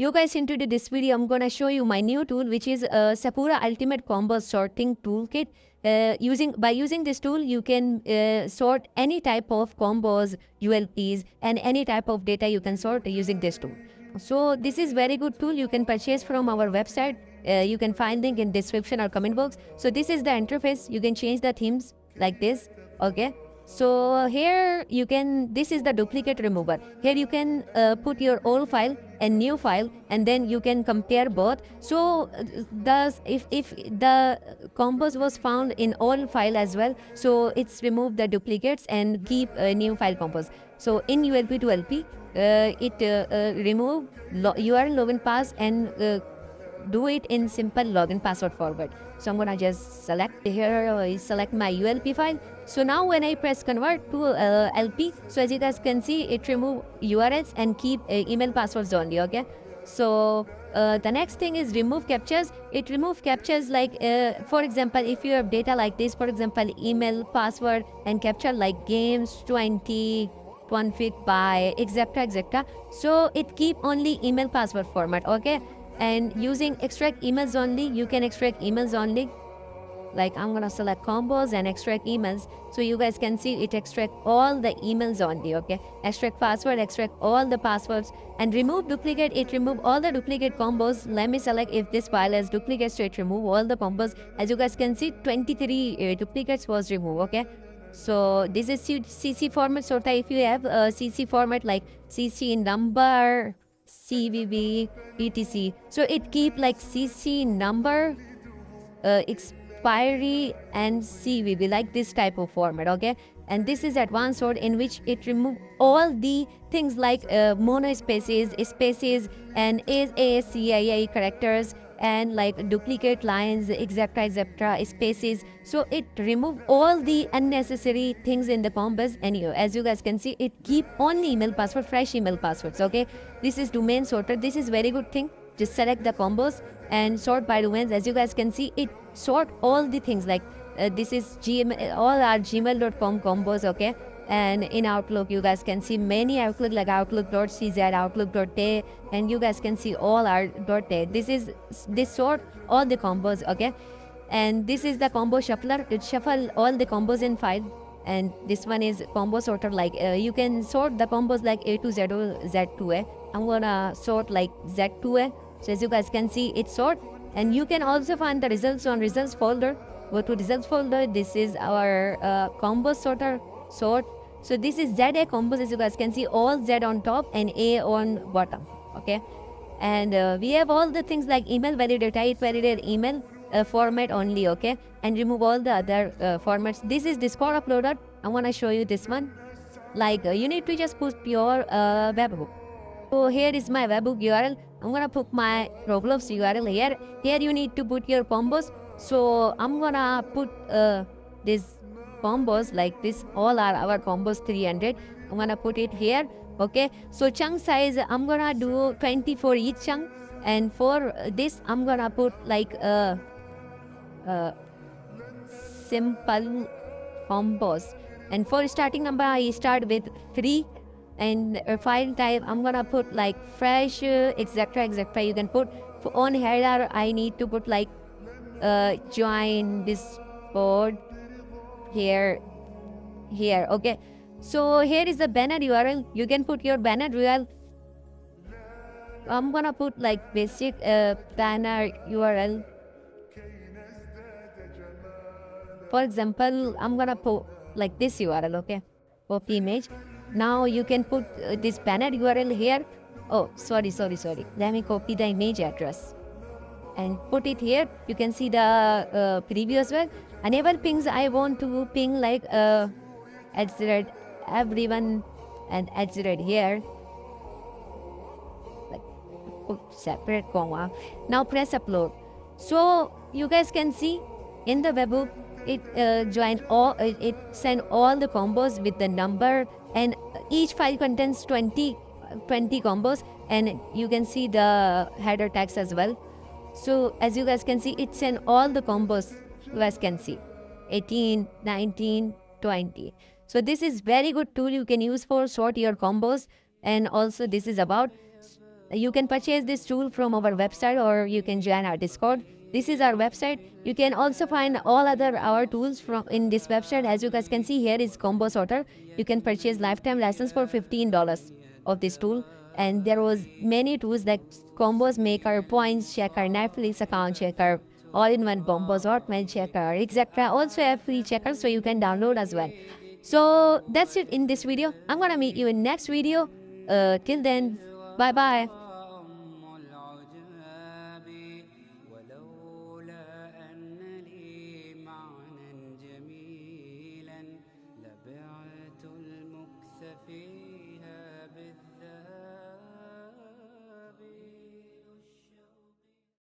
You guys, into this video, I'm gonna show you my new tool, which is Sapura Ultimate Combo Sorting Toolkit. Using this tool, you can sort any type of combos, ULPs, and any type of data you can sort using this tool. So this is very good tool. You can purchase from our website. You can find link in description or comment box. So this is the interface. You can change the themes like this. Okay. So here you can, this is the duplicate remover. Here you can put your old file and new file, and then you can compare both. So if the combos was found in old file as well, so it's remove the duplicates and keep new file combos. So in ULP to LP, remove URL login pass and do it in simple login password forward. So I'm gonna just select here, select my ULP file. So now when I press convert to LP, so as you guys can see, it remove URLs and keep email passwords only. Okay. So the next thing is remove captchas. It remove captchas like, for example, if you have data like this, for example, email, password, and captcha like games 20, config by, etc, etc. So it keep only email password format. Okay. And using extract emails only, you can extract emails only. Like I'm gonna select combos and extract emails. So you guys can see it extract all the emails only. Okay. Extract password, extract all the passwords, and remove duplicate. It remove all the duplicate combos. Let me select if this file has duplicates, so it remove all the combos. As you guys can see, 23 duplicates was removed. Okay. So this is CC format. So if you have a CC format like CC number, CVV, etc. So it keep like CC number, expiry, and CVV, like this type of format. Okay. And this is advanced sort, in which it remove all the things like monospaces, spaces, and ASCII characters, and like duplicate lines, etc, etc, spaces. So it remove all the unnecessary things in the combos. And as you guys can see, it keep only email password, fresh email passwords. Okay. This is domain sorter. This is very good thing. Just select the combos and sort by domains. As you guys can see, it sort all the things like this is Gmail, all our gmail.com combos. Okay. And in Outlook, you guys can see many Outlook like outlook.cz, outlook.a, and you guys can see all our .a. This sort all the combos. Okay. And this is the combo shuffler. It shuffle all the combos in file. And this one is combo sorter. Like you can sort the combos like A to Z or Z to A. I'm gonna sort like Z to A. So as you guys can see, it's sort. And you can also find the results on results folder. Go to results folder. This is our combo sorter sort. So this is ZA combos. As you guys can see, all Z on top and A on bottom. Okay. And we have all the things like email validate, it validate email format only. Okay. And remove all the other formats. This is Discord uploader. I want to show you this one. Like you need to just put your webhook. So here is my webhook URL. I'm gonna put my Roblox URL here. Here you need to put your combos. So I'm gonna put this combos like this. All are our combos 300. I'm gonna put it here. Okay. So chunk size, I'm gonna do 20 for each chunk. And for this, I'm gonna put like simple combos. And for starting number, I start with 3. And file type, I'm gonna put like fresh, etc, etc. You can put on header. I need to put like join Discord here. Okay. So here is the banner URL. You can put your banner URL. I'm gonna put like basic banner URL. For example, I'm gonna put like this URL. Okay. Copy image. Now you can put this banner URL here. Oh, sorry. Let me copy the image address and put it here. You can see the preview as well. Enable pings. I want to ping like everyone and here. Like put separate comma. Now press upload. So you guys can see in the webhook, it it send all the combos with the number, and each file contains 20 combos, and you can see the header tags as well. So as you guys can see, it send all the combos. You guys can see 18, 19, 20. So this is very good tool you can use for sort your combos. And also this is about You can purchase this tool from our website, or you can join our Discord. This is our website. You can also find all other our tools from in this website. As you guys can see, here is Combo Sorter. You can purchase lifetime license for $15 of this tool. And there was many tools like Combos Maker, Points Checker, Netflix Account Checker, all-in-one Bombos, Hotmail Checker, etc. Also have free checkers, so you can download as well. So that's it in this video. I'm gonna meet you in next video. Till then, bye bye.